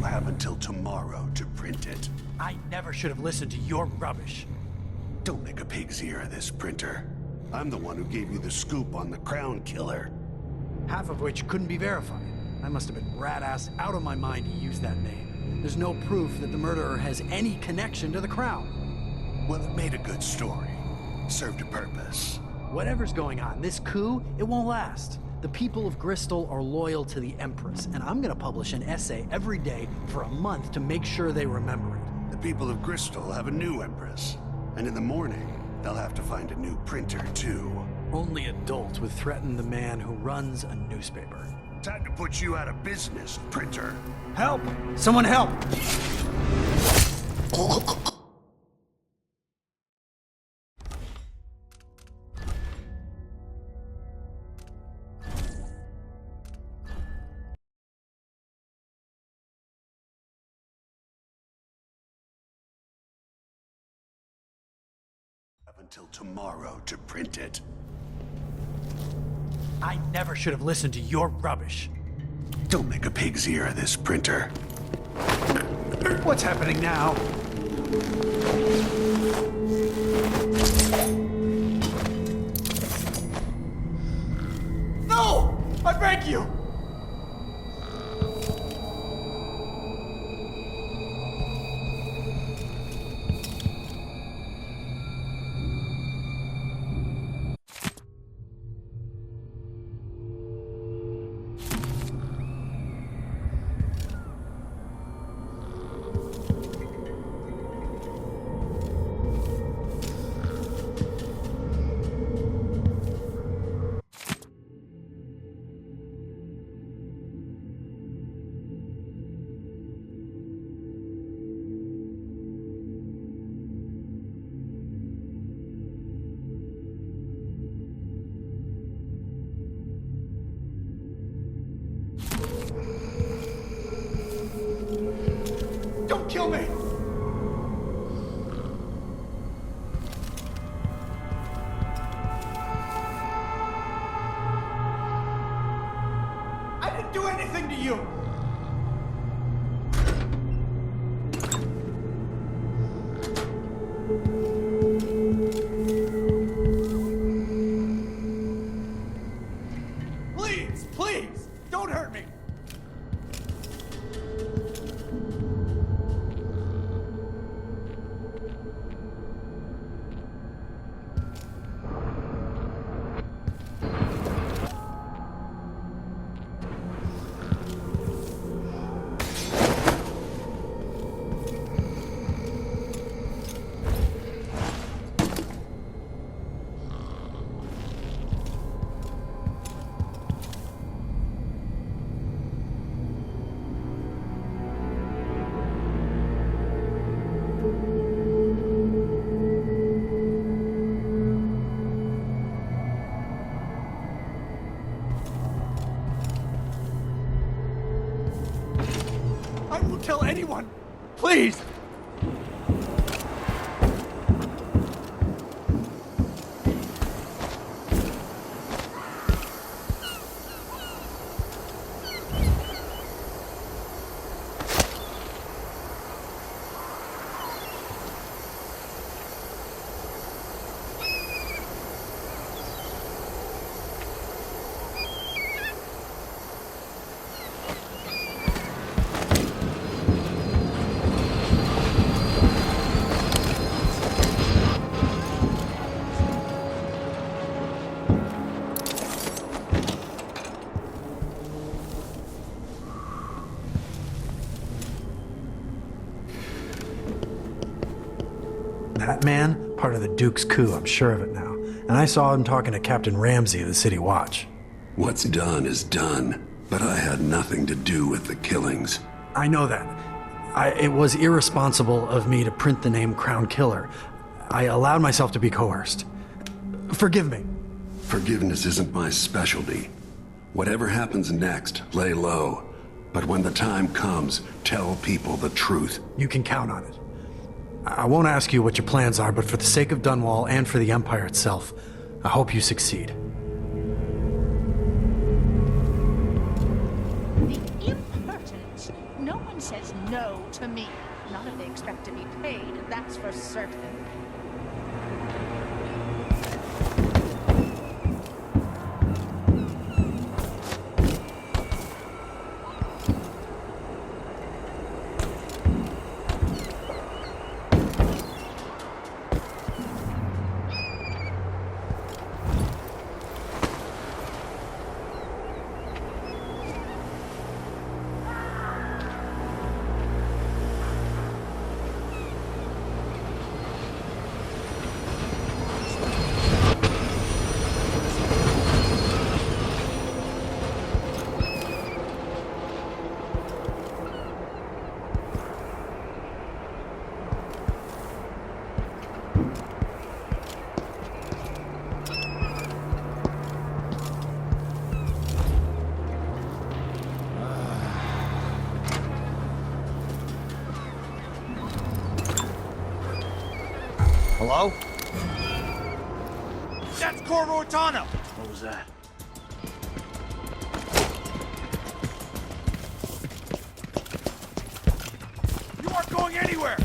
have until tomorrow to print it. I never should have listened to your rubbish. Don't make a pig's ear of this, printer. I'm the one who gave you the scoop on the Crown Killer. Half of which couldn't be verified. I must have been rat-assed out of my mind to use that name. There's no proof that the murderer has any connection to the Crown. Well, it made a good story. Served a purpose. Whatever's going on, this coup, it won't last. The people of Bristol are loyal to the Empress, and I'm gonna publish an essay every day for a month to make sure they remember it. The people of Bristol have a new Empress. And in the morning, they'll have to find a new printer, too. Only adults would threaten the man who runs a newspaper. Time to put you out of business, printer. Help! Someone help! Have until tomorrow to print it. I never should have listened to your rubbish. Don't make a pig's ear of this, printer. What's happening now? No! I beg you! Don't kill me! I didn't do anything to you! Please, please, don't hurt me! I won't tell anyone! Please! That man, part of the Duke's coup, I'm sure of it now. And I saw him talking to Captain Ramsey of the City Watch. What's done is done, but I had nothing to do with the killings. I know that. It was irresponsible of me to print the name Crown Killer. I allowed myself to be coerced. Forgive me. Forgiveness isn't my specialty. Whatever happens next, lay low. But when the time comes, tell people the truth. You can count on it. I won't ask you what your plans are, but for the sake of Dunwall and for the Empire itself, I hope you succeed. The impertinence! No one says no to me. Not if they expect to be paid, that's for certain. Hello? That's Corvo. What was that? You aren't going anywhere!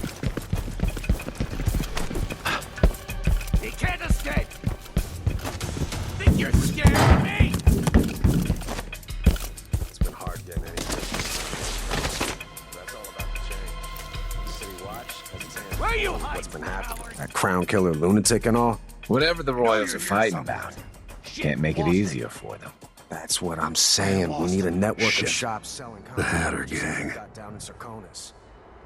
He can't escape! Think you're scared of me? It's been hard getting anything. That's all about to change. City Watch has its hands Where you full with hide, what's been you happening. coward? That crown killer lunatic and all. Whatever the Royals you're are here fighting somewhere. about, Shit, can't make it lost easier for them. That's what I'm saying. We need a network Shit. of shops selling The Hatter content, just like we gang. got down in Serconis.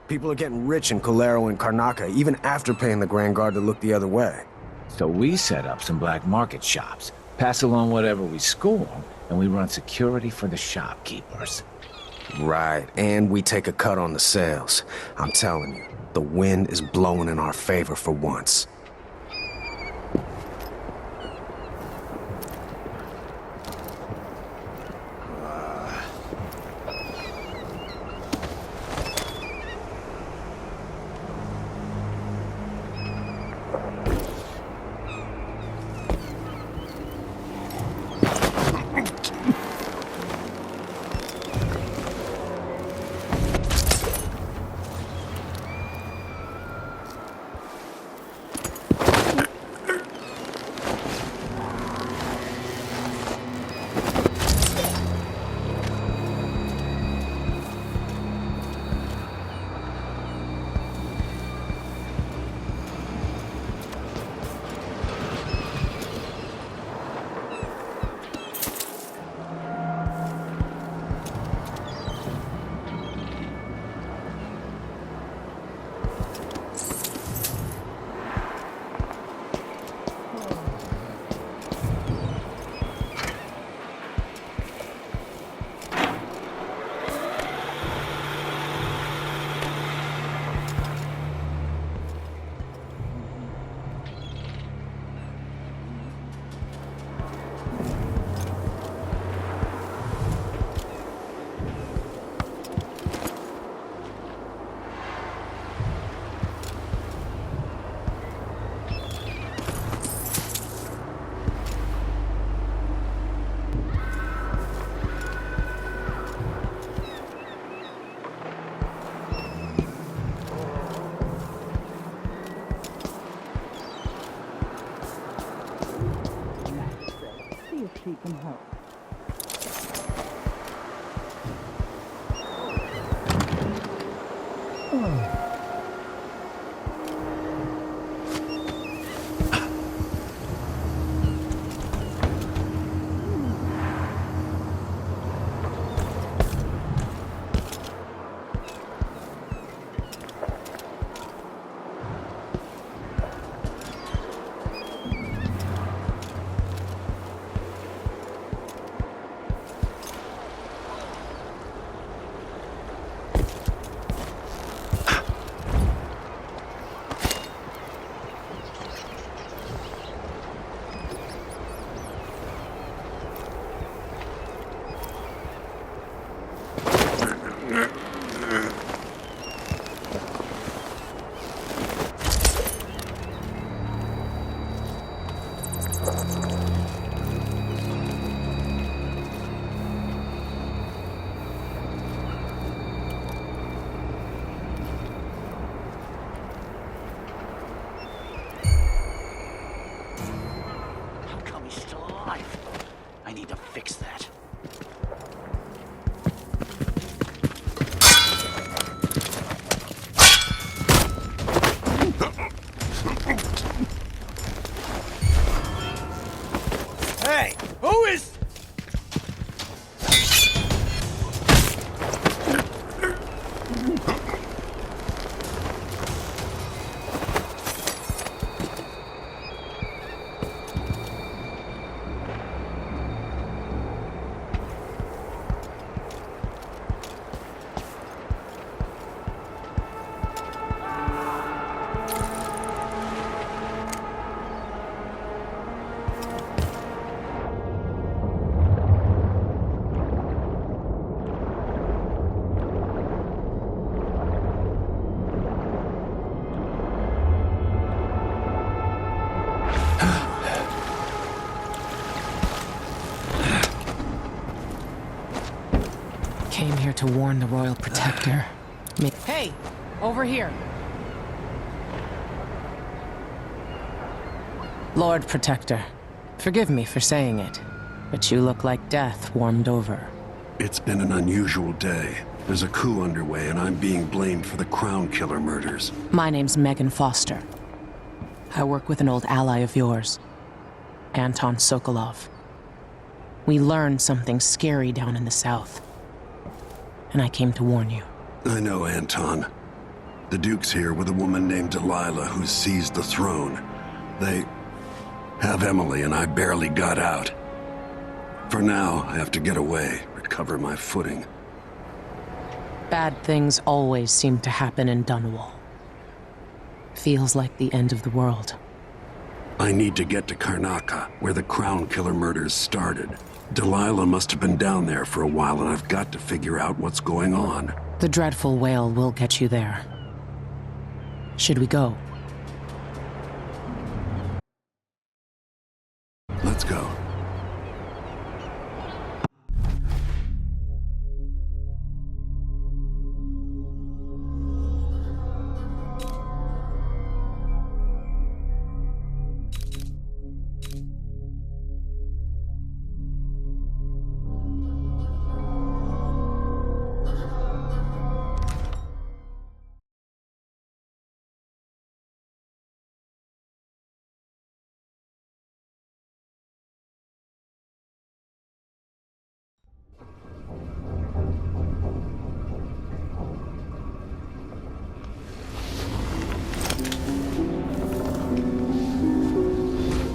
People are getting rich in Calero and Karnaca, even after paying the Grand Guard to look the other way. So we set up some black market shops, pass along whatever we score, and we run security for the shopkeepers. Right, and we take a cut on the sales. I'm telling you, the wind is blowing in our favor for once. See if she can help. the Royal Protector. Hey! Over here! Lord Protector, forgive me for saying it, but you look like death warmed over. It's been an unusual day. There's a coup underway, and I'm being blamed for the Crown Killer murders. My name's Megan Foster. I work with an old ally of yours, Anton Sokolov. We learned something scary down in the south, and I came to warn you. I know Anton. The Duke's here with a woman named Delilah who seized the throne. They have Emily, and I barely got out. For now, I have to get away, recover my footing. Bad things always seem to happen in Dunwall. Feels like the end of the world. I need to get to Karnaca, where the Crown Killer murders started. Delilah must have been down there for a while, and I've got to figure out what's going on. The dreadful whale will get you there. Should we go? Let's go.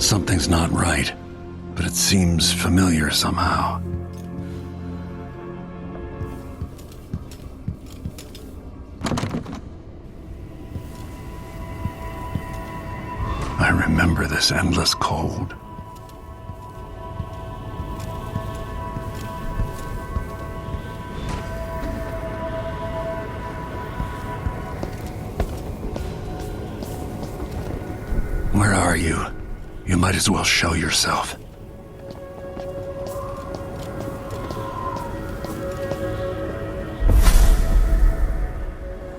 Something's not right, but it seems familiar somehow. I remember this endless cold. Where are you? You might as well show yourself.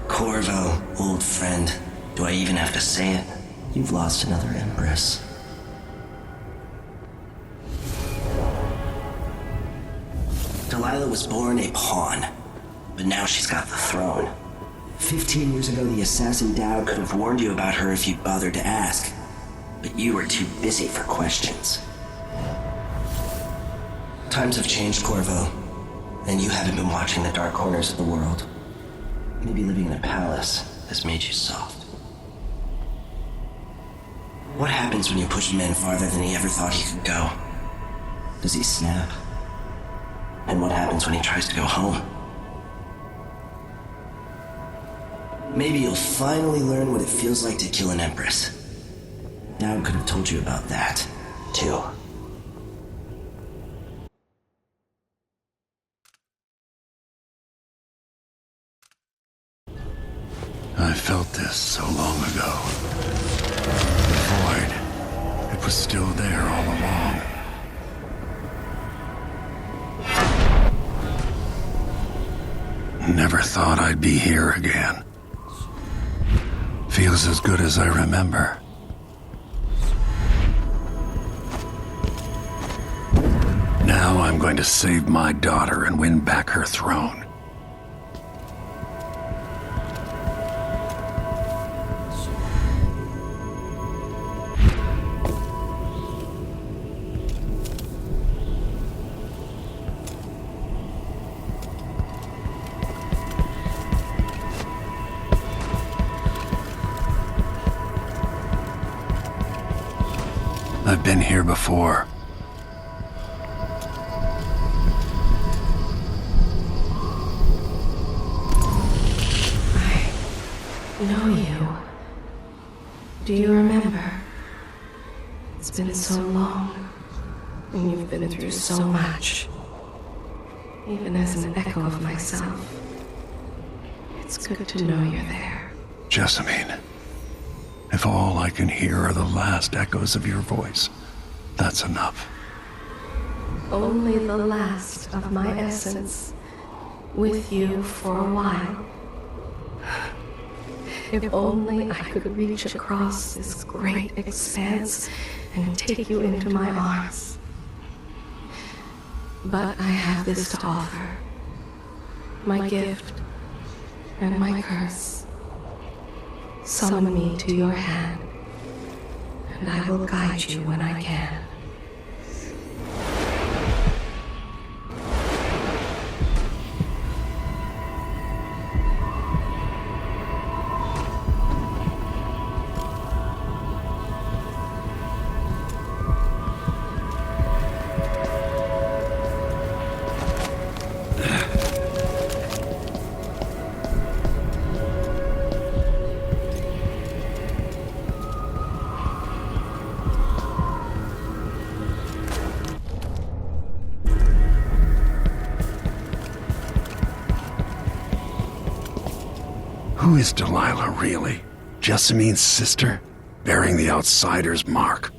Corvo, old friend. Do I even have to say it? You've lost another Empress. Delilah was born a pawn, but now she's got the throne. 15 years ago, the assassin Dowd could have warned you about her if you'd bothered to ask. But you were too busy for questions. Times have changed, Corvo, and you haven't been watching the dark corners of the world. Maybe living in a palace has made you soft. What happens when you push a man farther than he ever thought he could go? Does he snap? And what happens when he tries to go home? Maybe you'll finally learn what it feels like to kill an Empress. Dowd could have told you about that, too. I felt this so long ago. The void. It was still there all along. Never thought I'd be here again. Feels as good as I remember. Now I'm going to save my daughter and win back her throne. I've been here before. Know you. Do you remember? It's been so long, and you've been through so much. Even as an echo of myself, it's good to know you're there. Jessamine, if all I can hear are the last echoes of your voice, that's enough. Only the last of my essence with you for a while. If only I could reach across this great expanse and take you into my arms. But I have this to offer. My gift and my curse. Summon me to your hand, and I will guide you when I can. Who is Delilah, really? Jessamine's sister? Bearing the outsider's mark.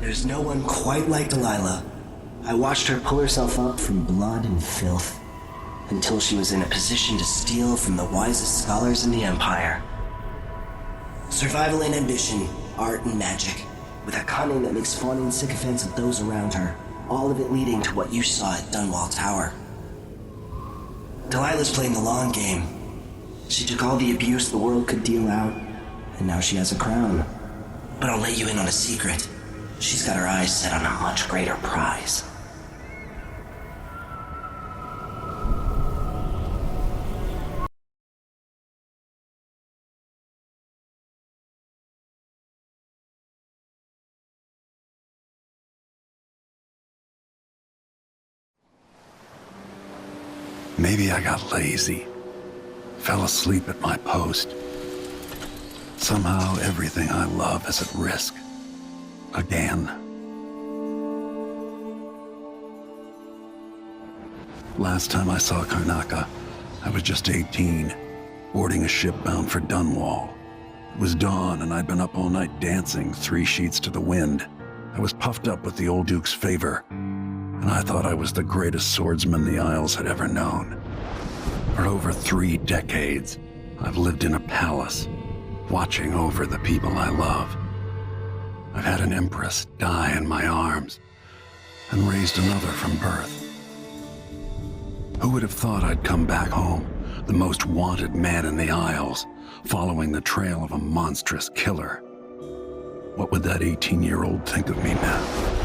There's no one quite like Delilah. I watched her pull herself up from blood and filth until she was in a position to steal from the wisest scholars in the Empire. Survival and ambition, art and magic, with a cunning that makes fawning sycophants of those around her, all of it leading to what you saw at Dunwall Tower. Delilah's playing the long game. She took all the abuse the world could deal out, and now she has a crown. But I'll let you in on a secret. She's got her eyes set on a much greater prize. Maybe I got lazy. Fell asleep at my post. Somehow everything I love is at risk. Again. Last time I saw Karnaca, I was just 18, boarding a ship bound for Dunwall. It was dawn and I'd been up all night dancing 3 sheets to the wind. I was puffed up with the old Duke's favor, and I thought I was the greatest swordsman the Isles had ever known. For over 3 decades, I've lived in a palace, watching over the people I love. I've had an empress die in my arms, and raised another from birth. Who would have thought I'd come back home, the most wanted man in the Isles, following the trail of a monstrous killer? What would that 18-year-old think of me now?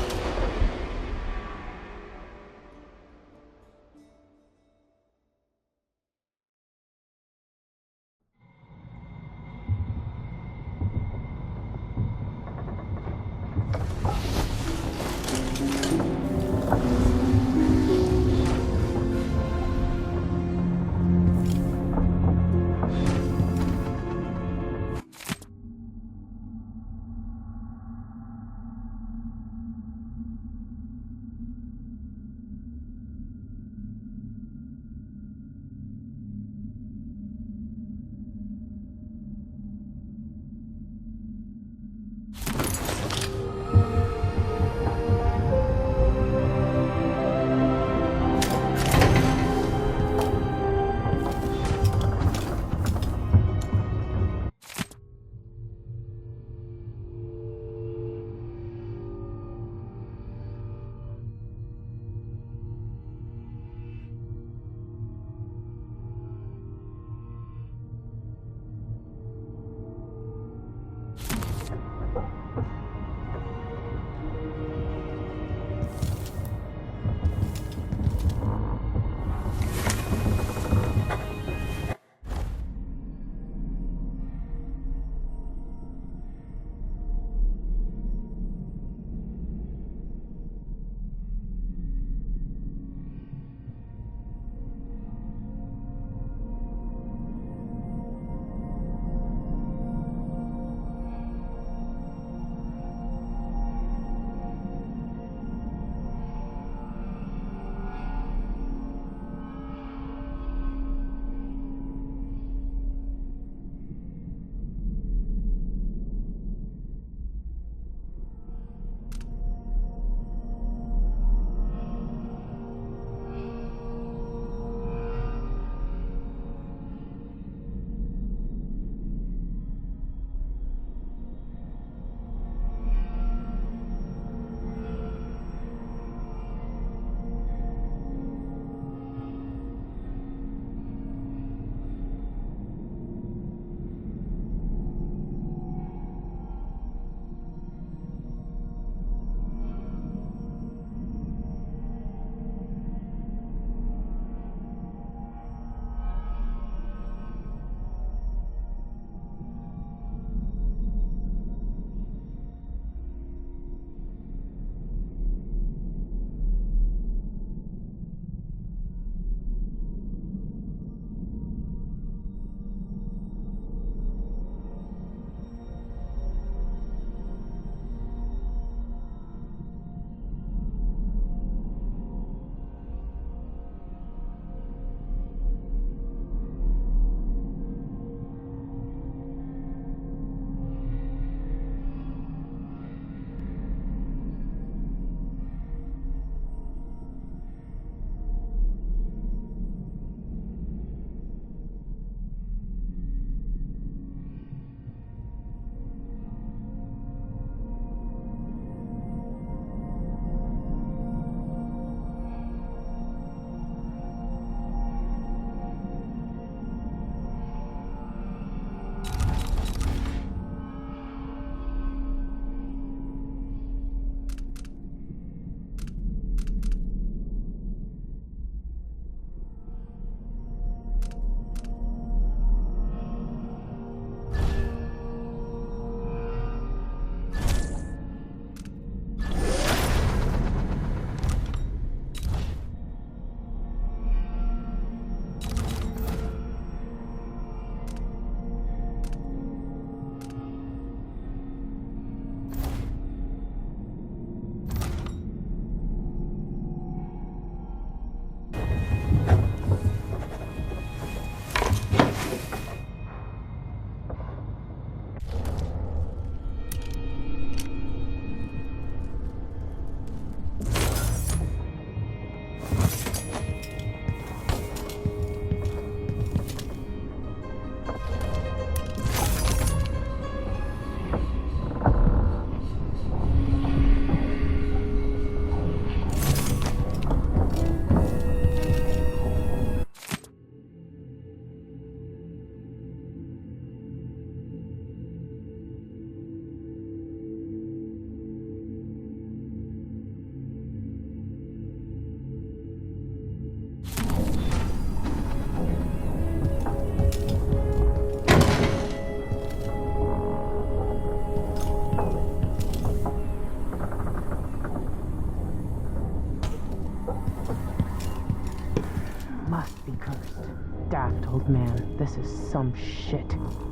must be cursed. Daft old man, this is some shit.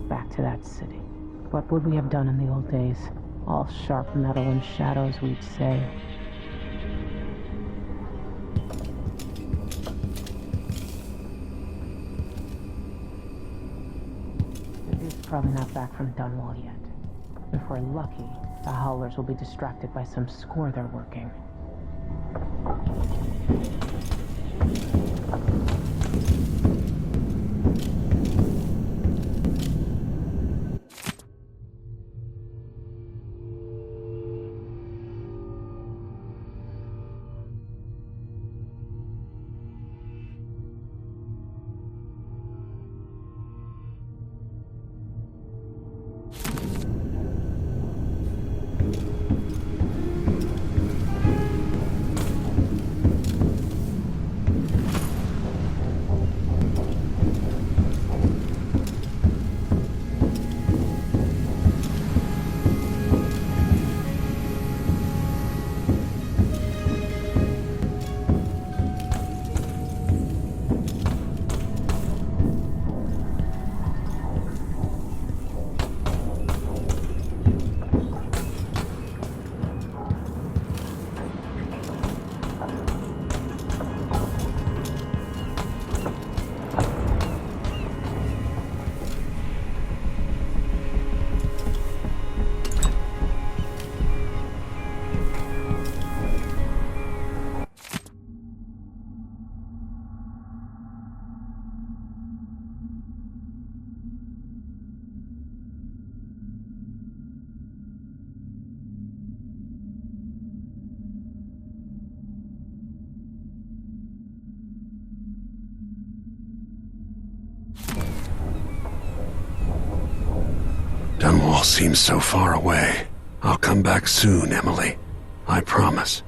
Back to that city. What would we have done in the old days? All sharp metal and shadows, we'd say. The Duke's probably not back from Dunwall yet. If we're lucky, the Howlers will be distracted by some score they're working. Dunwall seems so far away. I'll come back soon, Emily. I promise.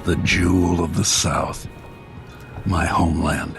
The jewel of the South, my homeland.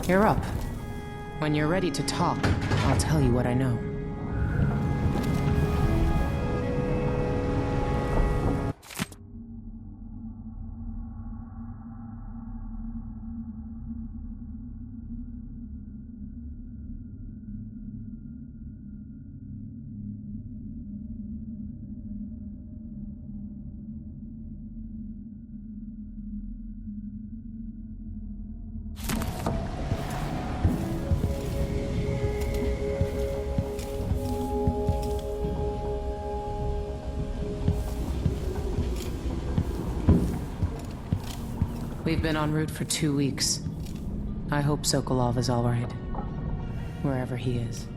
You're up. When you're ready to talk, I'll tell you what I know. We've been en route for 2 weeks. I hope Sokolov is all right, wherever he is.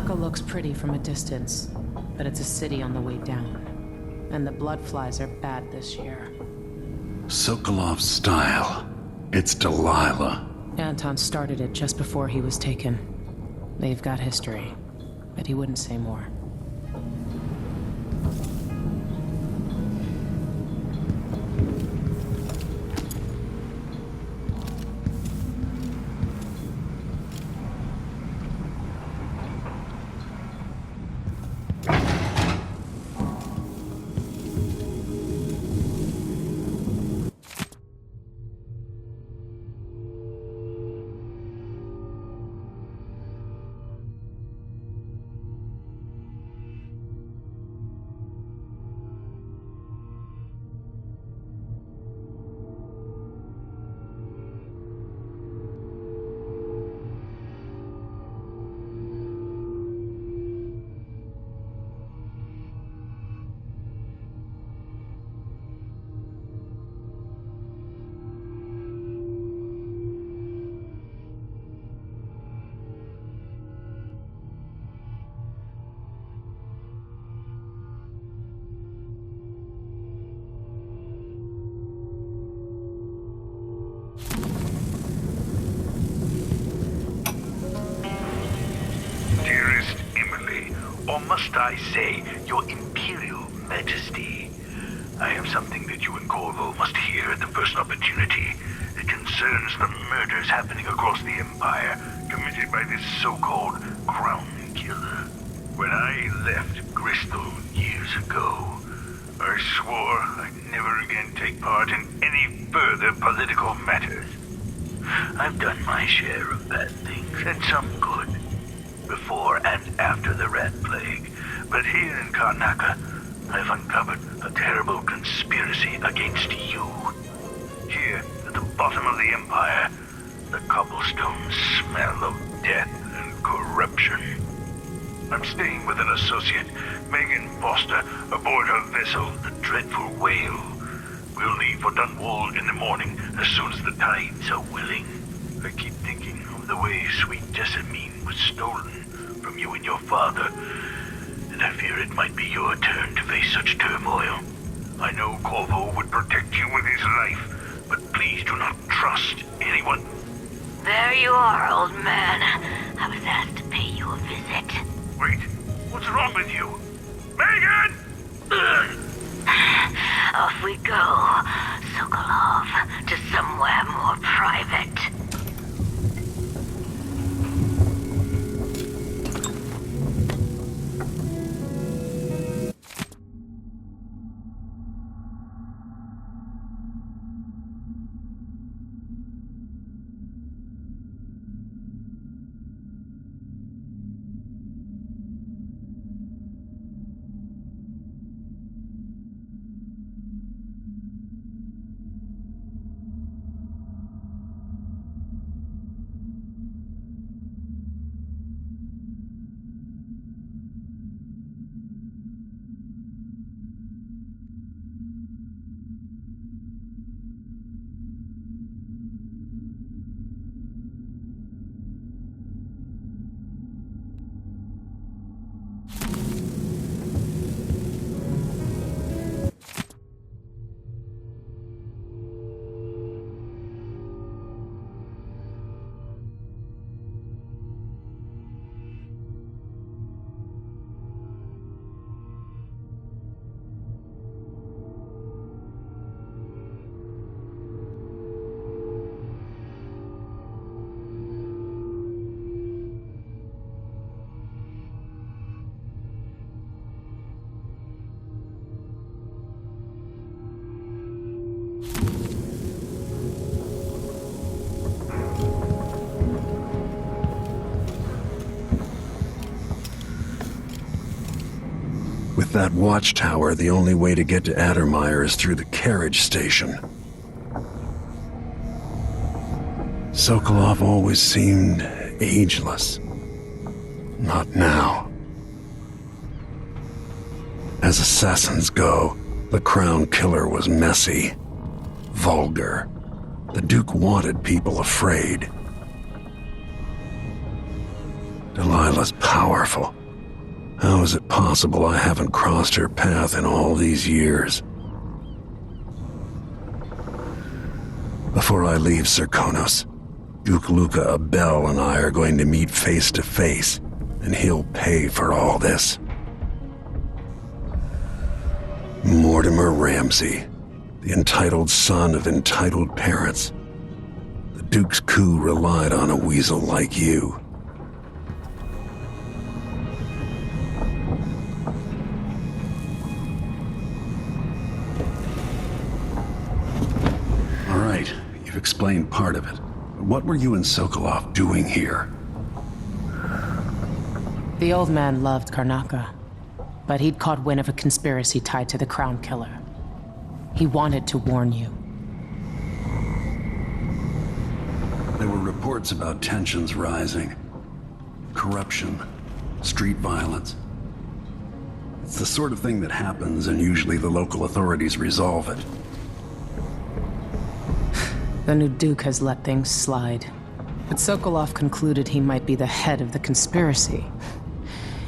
Looks pretty from a distance, but it's a city on the way down. And the blood flies are bad this year. Sokolov's style. It's Delilah. Anton started it just before he was taken. They've got history, but he wouldn't say more. Or must I say, Your Imperial Majesty? I have something that you and Corvo must hear at the first opportunity. It concerns the murders happening across the Empire, committed by this so-called Crown Killer. When I left Bristol years ago, I swore I'd never again take part in any further political matters. I've done my share of bad things, and some good, before and after the Rat Plague. But here in Karnaca, I've uncovered a terrible conspiracy against you. Here, at the bottom of the Empire, the cobblestones smell of death and corruption. I'm staying with an associate, Megan Foster, aboard her vessel, the Dreadful Whale. We'll leave for Dunwall in the morning, as soon as the tides are willing. I keep thinking of the way sweet Jessamine was stolen from you and your father, and I fear it might be your turn to face such turmoil. I know Corvo would protect you with his life, but please do not trust anyone. There you are, old man. I was asked to pay you a visit. Wait, what's wrong with you? Megan! Off we go, Sokolov, to somewhere more private. With that watchtower, the only way to get to Addermeyer is through the carriage station. Sokolov always seemed ageless. Not now. As assassins go, the Crown Killer was messy, vulgar. The Duke wanted people afraid. Delilah's powerful. How is it possible I haven't crossed her path in all these years? Before I leave Serkonos, Duke Luca Abel and I are going to meet face to face, and he'll pay for all this. Mortimer Ramsey, the entitled son of entitled parents. The Duke's coup relied on a weasel like you. All right, you've explained part of it. What were you and Sokolov doing here? The old man loved Karnaca, but he'd caught wind of a conspiracy tied to the Crown Killer. He wanted to warn you. There were reports about tensions rising. Corruption, street violence. It's the sort of thing that happens, and usually the local authorities resolve it. The new Duke has let things slide, but Sokolov concluded he might be the head of the conspiracy.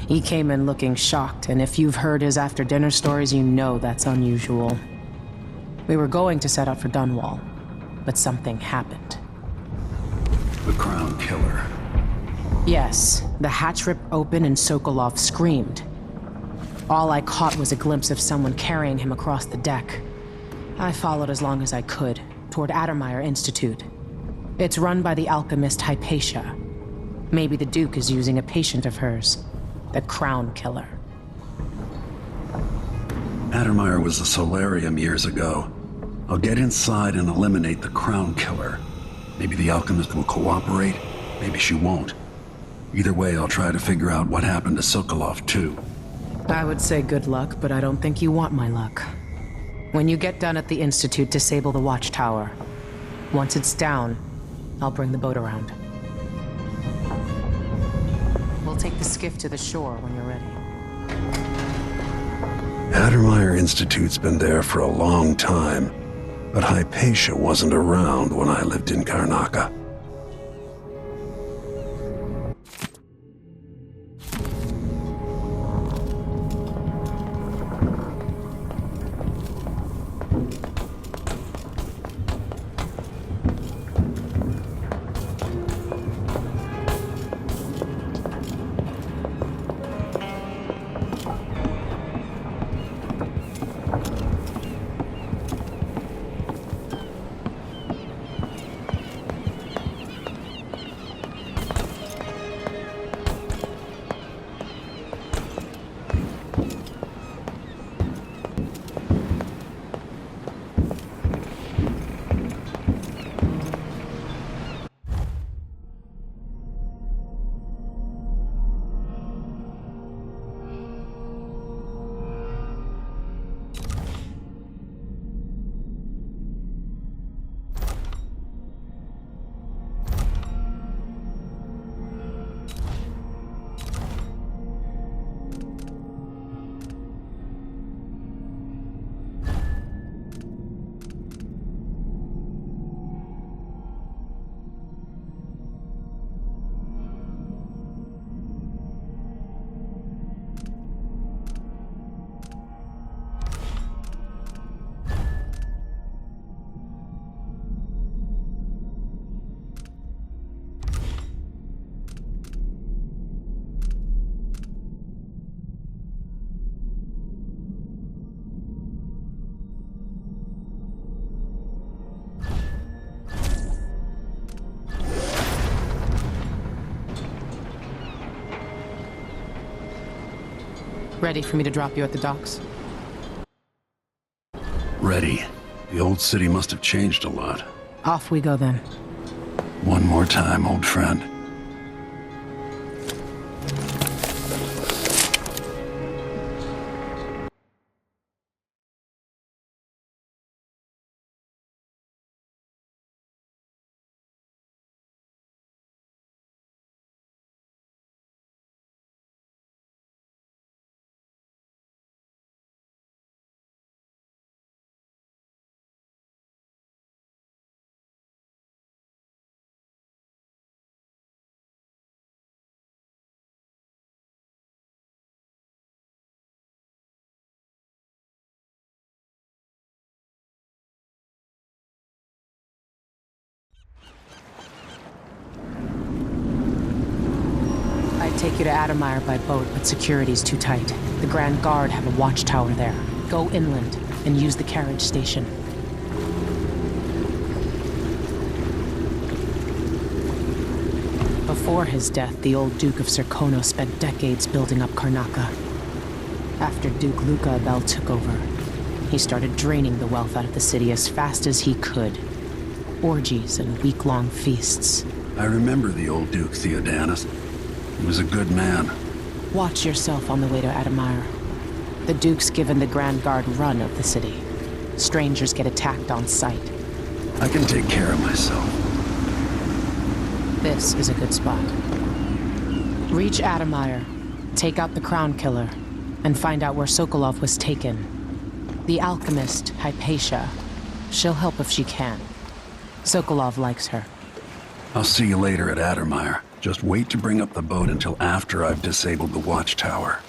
He came in looking shocked, and if you've heard his after-dinner stories, you know that's unusual. We were going to set out for Dunwall, but something happened. The Crown Killer. Yes, the hatch ripped open and Sokolov screamed. All I caught was a glimpse of someone carrying him across the deck. I followed as long as I could, toward Addermeyer Institute. It's run by the alchemist Hypatia. Maybe the Duke is using a patient of hers, the Crown Killer. Addermeyer was a solarium years ago. I'll get inside and eliminate the Crown Killer. Maybe the alchemist will cooperate, maybe she won't. Either way, I'll try to figure out what happened to Sokolov, too. I would say good luck, but I don't think you want my luck. When you get done at the Institute, disable the watchtower. Once it's down, I'll bring the boat around. We'll take the skiff to the shore when you're ready. Addermeyer Institute's been there for a long time, but Hypatia wasn't around when I lived in Karnaca. Ready for me to drop you at the docks? Ready. The old city must have changed a lot. Off we go then. One more time, old friend. take you to Adamire by boat, but security's too tight. The Grand Guard have a watchtower there. Go inland and use the carriage station. Before his death, the old Duke of Serkono spent decades building up Karnaca. After Duke Luca Abel took over, he started draining the wealth out of the city as fast as he could. Orgies and week-long feasts. I remember the old Duke Theodanis. He was a good man. Watch yourself on the way to Adamire. The Duke's given the Grand Guard run of the city. Strangers get attacked on sight. I can take care of myself. This is a good spot. Reach Adamire, take out the Crown Killer, and find out where Sokolov was taken. The alchemist, Hypatia. She'll help if she can. Sokolov likes her. I'll see you later at Addermire. Just wait to bring up the boat until after I've disabled the watchtower.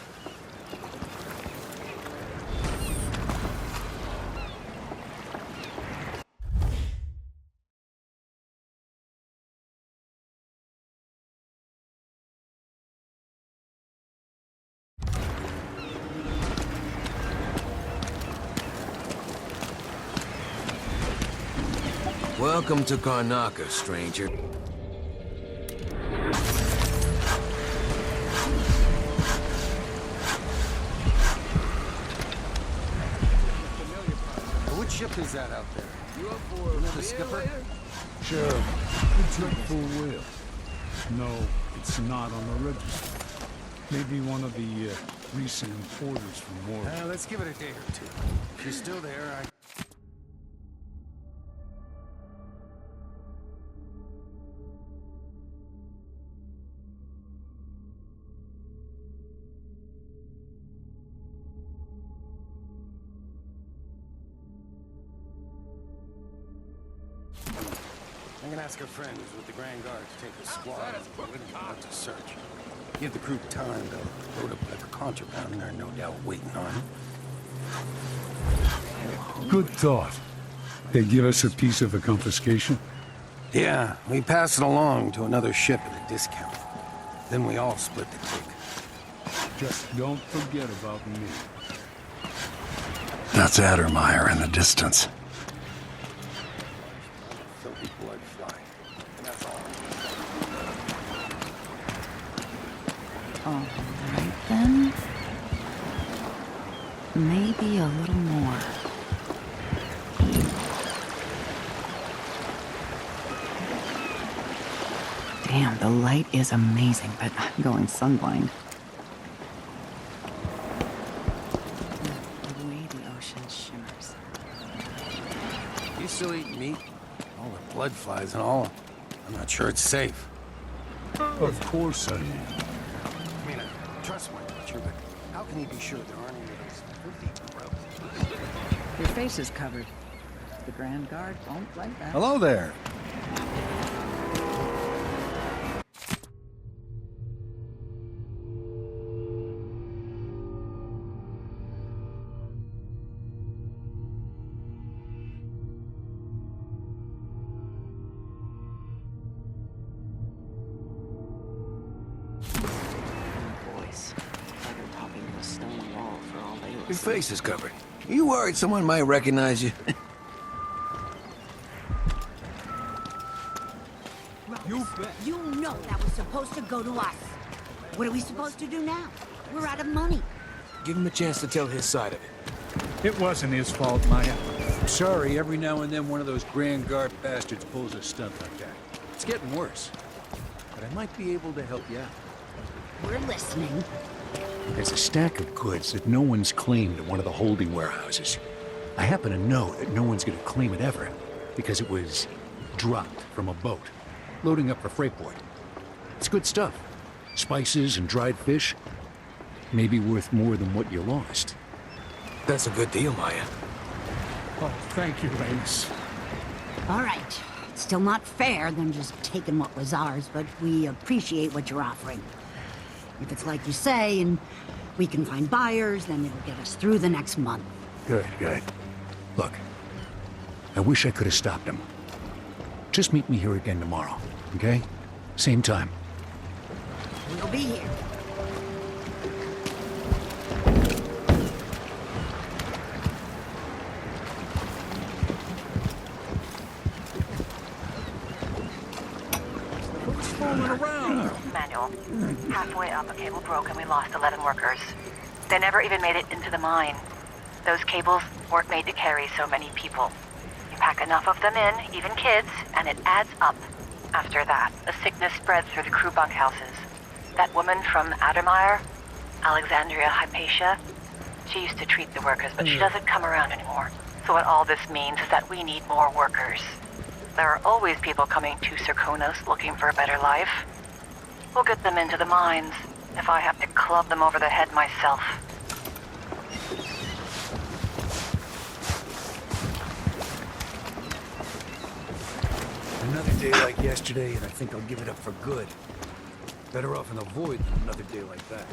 Welcome to Karnaca, stranger. Which ship is that out there? You up for another skipper? Sure. It's up for whale. No, it's not on the register. Maybe one of the recent importers from war. Let's give it a day or two. If you're still there, I'm gonna ask our friends with the Grand Guard to take a squad out to search. Give the crew time to load up whatever contraband they're no doubt waiting on. Good thought. They give us a piece of the confiscation? Yeah, we pass it along to another ship at a discount. Then we all split the take. Just don't forget about me. That's Addermire in the distance. Filthy blood flying. That's all. All right, then. Maybe a little more. Damn, the light is amazing, but I'm going sunblind. The way the ocean shimmers. You still eat meat? All the blood flies and all. I'm not sure it's safe. Of course I am. I mean, I trust my butcher, but how can he be sure there aren't any of those filthy grubs? Your face is covered. The Grand Guard won't like that. Hello there. Your face is covered. Are you worried someone might recognize you? You know that was supposed to go to us. What are we supposed to do now? We're out of money. Give him a chance to tell his side of it. It wasn't his fault, Maya. I'm sorry, every now and then one of those Grand Guard bastards pulls a stunt like that. It's getting worse. But I might be able to help you out. We're listening. There's a stack of goods that no one's claimed at one of the holding warehouses. I happen to know that no one's going to claim it ever, because it was dropped from a boat, loading up for Freightport. It's good stuff. Spices and dried fish. Maybe worth more than what you lost. That's a good deal, Maya. Oh, thank you, Ace. All right. It's still not fair than just taking what was ours, but we appreciate what you're offering. If it's like you say, and we can find buyers, then it'll get us through the next month. Good, good. Look, I wish I could have stopped him. Just meet me here again tomorrow, okay? Same time. We'll be here. Manual. Halfway up, a cable broke and we lost 11 workers. They never even made it into the mine. Those cables weren't made to carry so many people. You pack enough of them in, even kids, and it adds up. After that, a sickness spread through the crew bunkhouses. That woman from Addermeyer, Alexandria Hypatia, she used to treat the workers, but she doesn't come around anymore. So what all this means is that we need more workers. There are always people coming to Serkonos looking for a better life. We'll get them into the mines, if I have to club them over the head myself. Another day like yesterday, and I think I'll give it up for good. Better off in the void than another day like that.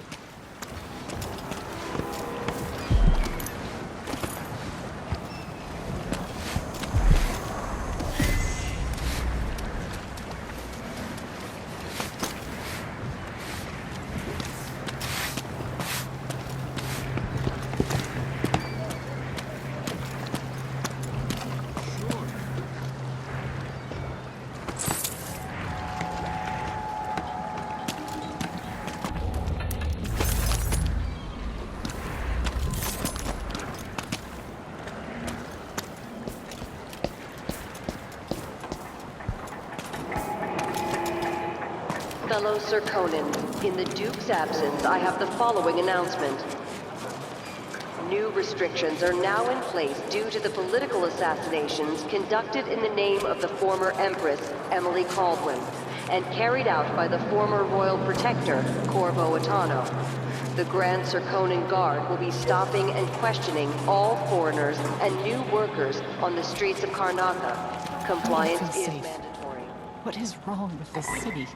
Fellow Sir Conan, in the Duke's absence, I have the following announcement. New restrictions are now in place due to the political assassinations conducted in the name of the former Empress, Emily Caldwin, and carried out by the former Royal Protector, Corvo Atano. The Grand Sir Conan Guard will be stopping and questioning all foreigners and new workers on the streets of Karnaca. Compliance is mandatory. What is wrong with this city?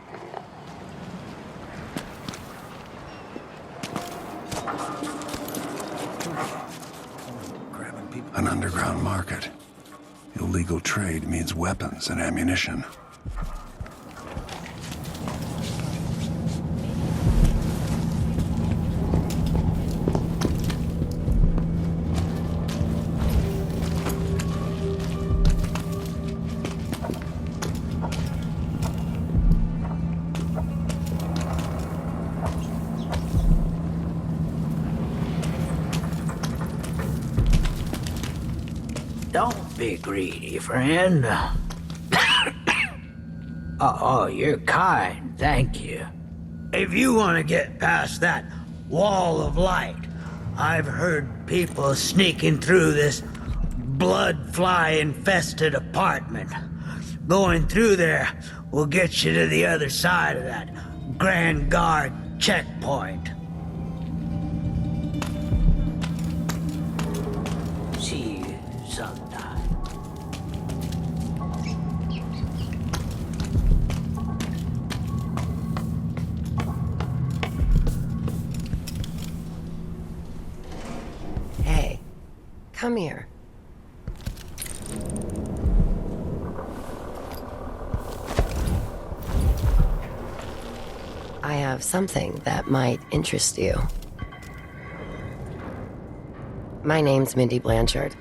An underground market. Illegal trade means weapons and ammunition. Don't be greedy, friend. Oh, you're kind, thank you. If you want to get past that wall of light, I've heard people sneaking through this blood-fly-infested apartment. Going through there will get you to the other side of that Grand Guard checkpoint. See you sometime. Hey, come here. I have something that might interest you. My name's Mindy Blanchard,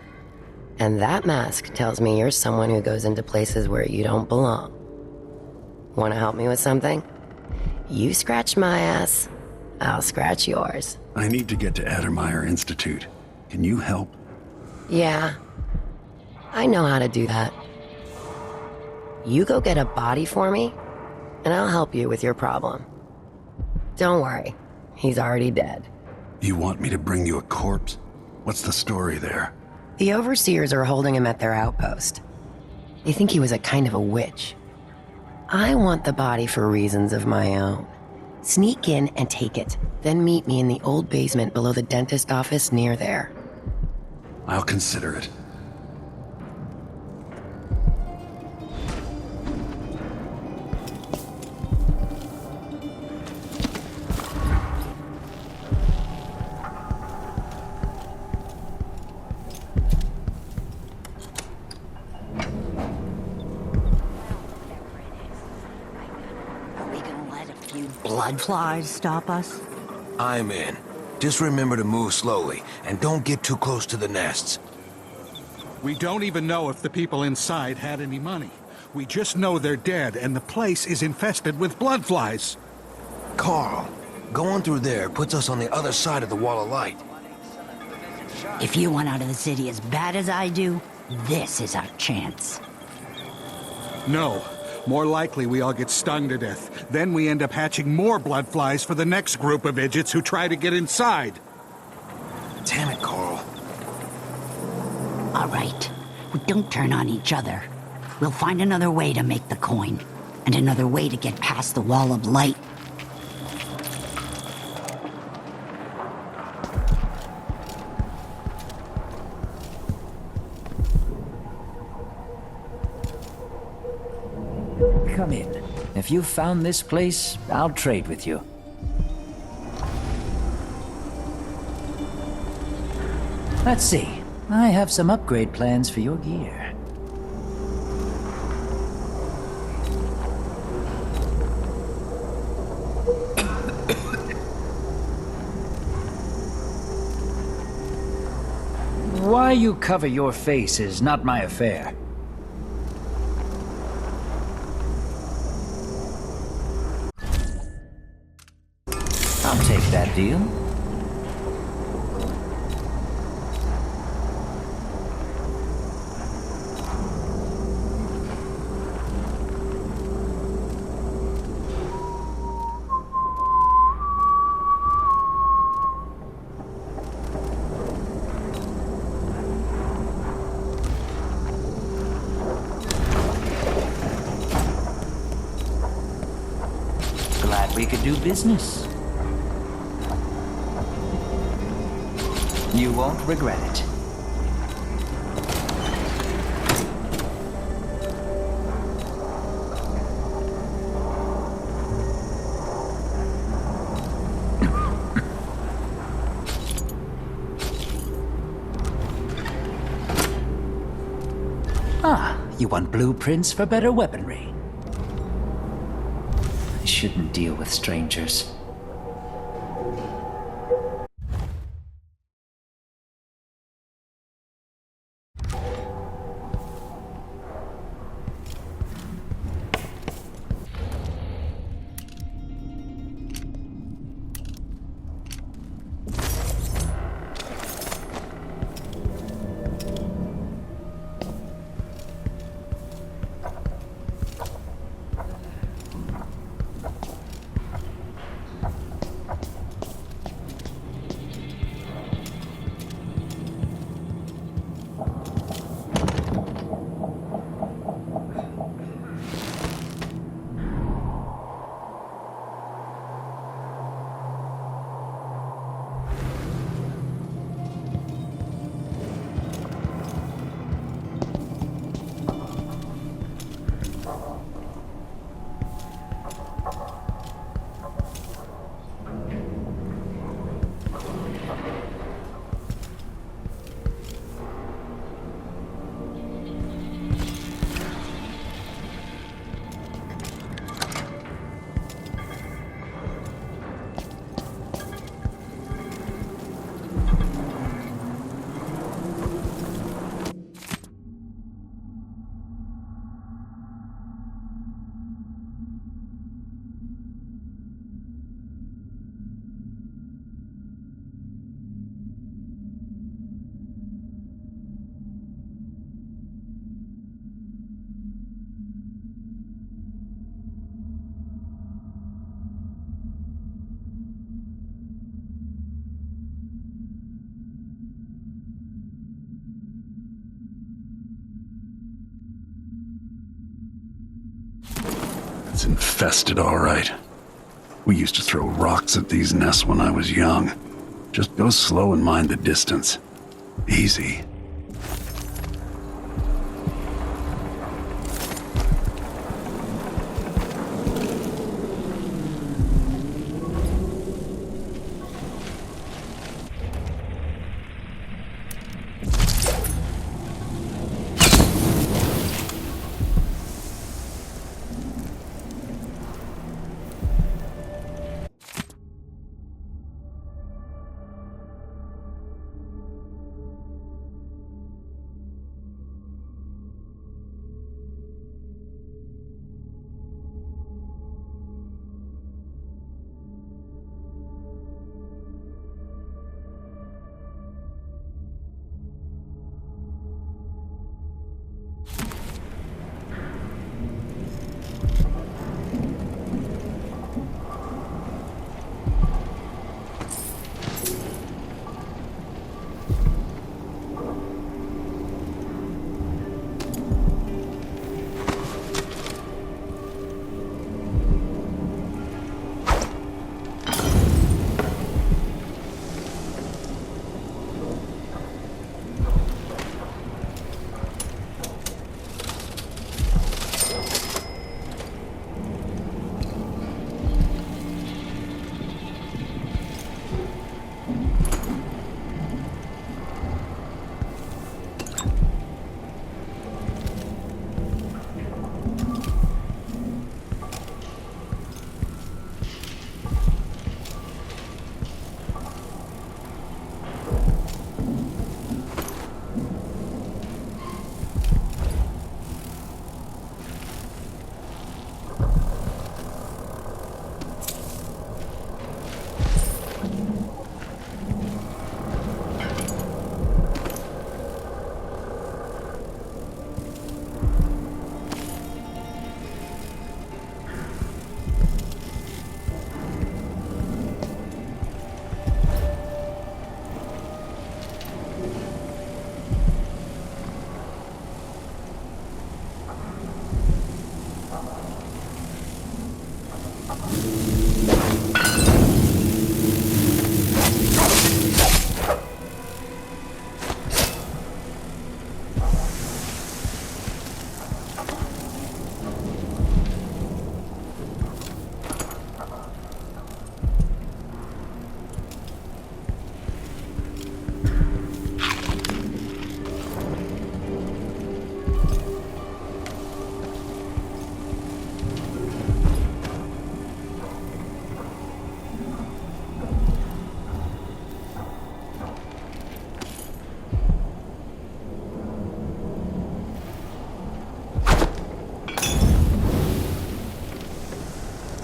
and that mask tells me you're someone who goes into places where you don't belong. Want to help me with something? You scratch my ass, I'll scratch yours. I need to get to Addermeyer Institute. Can you help? Yeah, I know how to do that. You go get a body for me, and I'll help you with your problem. Don't worry, he's already dead. You want me to bring you a corpse? What's the story there? The overseers are holding him at their outpost. They think he was a kind of a witch. I want the body for reasons of my own. Sneak in and take it, then meet me in the old basement below the dentist office near there. I'll consider it. We gonna let a few blood flies stop us? I'm in. Just remember to move slowly, and don't get too close to the nests. We don't even know if the people inside had any money. We just know they're dead, and the place is infested with blood flies. Carl, going through there puts us on the other side of the wall of light. If you want out of the city as bad as I do, this is our chance. No. More likely we all get stung to death. Then we end up hatching more blood flies for the next group of idiots who try to get inside. Damn it, Carl. All right. We don't turn on each other. We'll find another way to make the coin. And another way to get past the wall of light. Come in. If you've found this place, I'll trade with you. Let's see. I have some upgrade plans for your gear. Why you cover your face is not my affair. I'll take that deal. Glad we could do business. You won't regret it. You want blueprints for better weaponry? I shouldn't deal with strangers. It's infested, all right. We used to throw rocks at these nests when I was young. Just go slow and mind the distance. Easy.